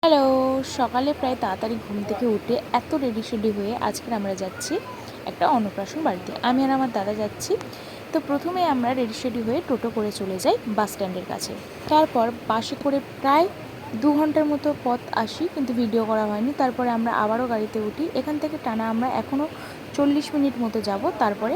Hello, সকালে প্রায় তাড়াতাড়ি ঘুম থেকে উঠে এত রেডি হয়ে আজকের আমরা যাচ্ছি একটা অন্নপ্রাশন বাড়িতে। আমি আর আমার দাদা যাচ্ছি। তো প্রথমে আমরা রেডি হয়ে টোটো করে চলে যাই বাস স্ট্যান্ডের কাছে। তারপর বাসে করে প্রায় 2 ঘন্টার মতো পথ আসি, কিন্তু ভিডিও করা হয়নি। তারপরে আমরা আবারও গাড়িতে উঠি। এখান থেকে টানা আমরা এখনও 40 মিনিট মতো যাব, তারপরে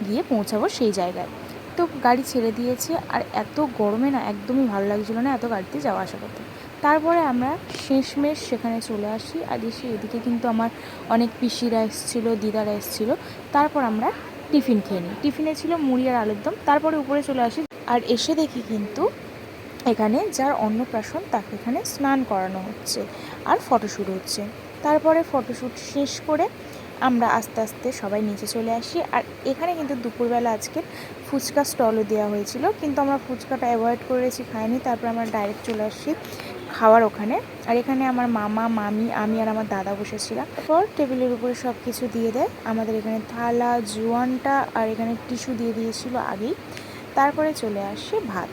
গিয়ে পৌঁছাবো সেই জায়গায়। তো গাড়ি ছেড়ে দিয়েছে, আর এত গরমে না একদমই ভালো লাগছিলো না এত গাড়িতে যাওয়া আসা করতে। তারপরে আমরা শেষমেশ সেখানে চলে আসি, আর এসে এদিকে কিন্তু আমার অনেক পিসিরা এসেছিলো, দিদারা এসেছিলো। তারপর আমরা টিফিন খেয়ে নিই। টিফিনে ছিল মুড়ি আর আলুর দম। তারপরে উপরে চলে আসি, আর এসে দেখি কিন্তু এখানে যার অন্নপ্রাশন তাকে এখানে স্নান করানো হচ্ছে আর ফটোশ্যুট হচ্ছে। তারপরে ফটোশ্যুট শেষ করে আমরা আস্তে আস্তে সবাই নিচে চলে আসি। আর এখানে কিন্তু দুপুরবেলা আজকে ফুচকা স্টলও দেওয়া হয়েছিল, কিন্তু আমরা ফুচকাটা অ্যাভয়েড করেছি, খাইনি। তারপর আমরা ডাইরেক্ট চলে আসি খাওয়ার ওখানে। আর এখানে আমার মামা, মামি, আমি আর আমার দাদা বসেছিলাম। তারপর টেবিলের উপরে সব কিছু দিয়ে দেয় আমাদের। এখানে থালা, জোয়ানটা আর এখানে টিস্যু দিয়ে দিয়েছিল আগেই। তারপরে চলে আসে ভাত।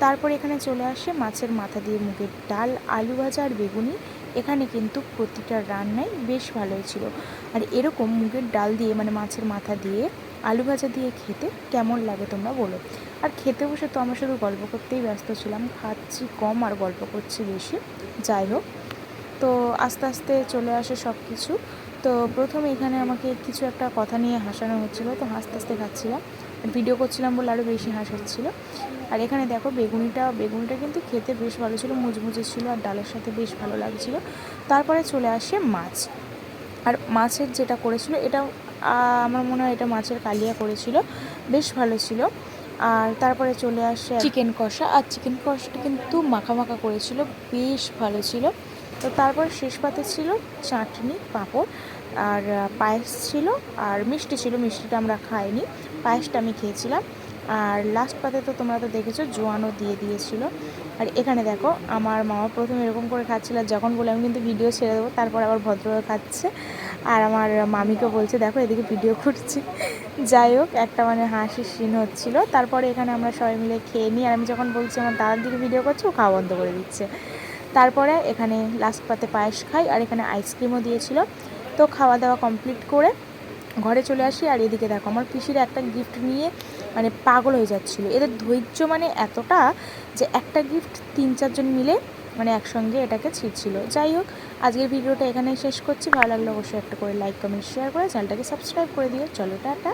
তারপর এখানে চলে আসে মাছের মাথা দিয়ে মুগের ডাল, আলু ভাজা আর বেগুনি। এখানে কিন্তু প্রতিটা রান্নাই বেশ ভালোই ছিল। আর এরকম মুগের ডাল দিয়ে, মানে মাছের মাথা দিয়ে আলু ভাজা দিয়ে খেতে কেমন লাগে তোমরা বলো। আর খেতে বসে তো আমরা শুধু গল্প করতেই ব্যস্ত ছিলাম, খাচ্ছি কম আর গল্প করছি বেশি। যাই হোক, তো আস্তে আস্তে চলে আসে সব কিছু। তো প্রথমে এখানে আমাকে কিছু একটা কথা নিয়ে হাসানো হচ্ছিলো, তো হাসতে হাসতে খাচ্ছিলাম। ভিডিও করছিলাম বলে আরও বেশি হাসাচ্ছিলো। আর এখানে দেখো বেগুনিটা কিন্তু খেতে বেশ ভালো ছিল, মুচমুচে ছিল, আর ডালের সাথে বেশ ভালো লাগছিলো। তারপরে চলে আসে মাছ। আর মাছের যেটা করেছিল এটা আমার মনে হয় এটা মাছের কালিয়া করেছিল, বেশ ভালো ছিল। আর তারপরে চলে আসে চিকেন কষা, আর চিকেন কষাটা কিন্তু মাখা মাখা করেছিল, বেশ ভালো ছিল। তো তারপর শেষ পাতে ছিল চাটনি, পাঁপড় আর পায়েস ছিল, আর মিষ্টি ছিল। মিষ্টিটা আমরা খাইনি, পায়েসটা আমি খেয়েছিলাম। আর লাস্ট পাতে তো তোমরা তো দেখেছো জোয়ানও দিয়ে দিয়েছিল। আর এখানে দেখো আমার মামা প্রথমে এরকম করে খাচ্ছিল, যখন বলে আমি কিন্তু ভিডিও ছেড়ে দেবো, তারপর আবার ভদ্রভাবে খাচ্ছে। আর আমার মামিকে বলছে দেখো এদিকে ভিডিও করছি। যাই হোক, একটা মানে হাসির সিন হচ্ছিলো। তারপরে এখানে আমরা সবাই মিলে খেয়ে নিই, আর আমি যখন বলছি আমার দাদার দিকে ভিডিও করছি, ও খাওয়া বন্ধ করে দিচ্ছে। তারপরে এখানে লাস্ট পাতে পায়েস খাই, আর এখানে আইসক্রিমও দিয়েছিল। তো খাওয়া দাওয়া কমপ্লিট করে ঘরে চলে আসি। আর এদিকে দেখো আমার পিসিরা একটা গিফট নিয়ে মানে পাগল হয়ে যাচ্ছিলো। এদের ধৈর্য মানে এতটা যে একটা গিফট 3-4 জন মিলে মানে একসঙ্গে এটাকে ছিঁড়ছিল। যাই হোক, আজকের ভিডিওটা এখানেই শেষ করছি। ভালো লাগলে অবশ্যই একটা করে লাইক, কমেন্ট, শেয়ার করে চ্যানেলটাকে সাবস্ক্রাইব করে দিও। চলো টাটা।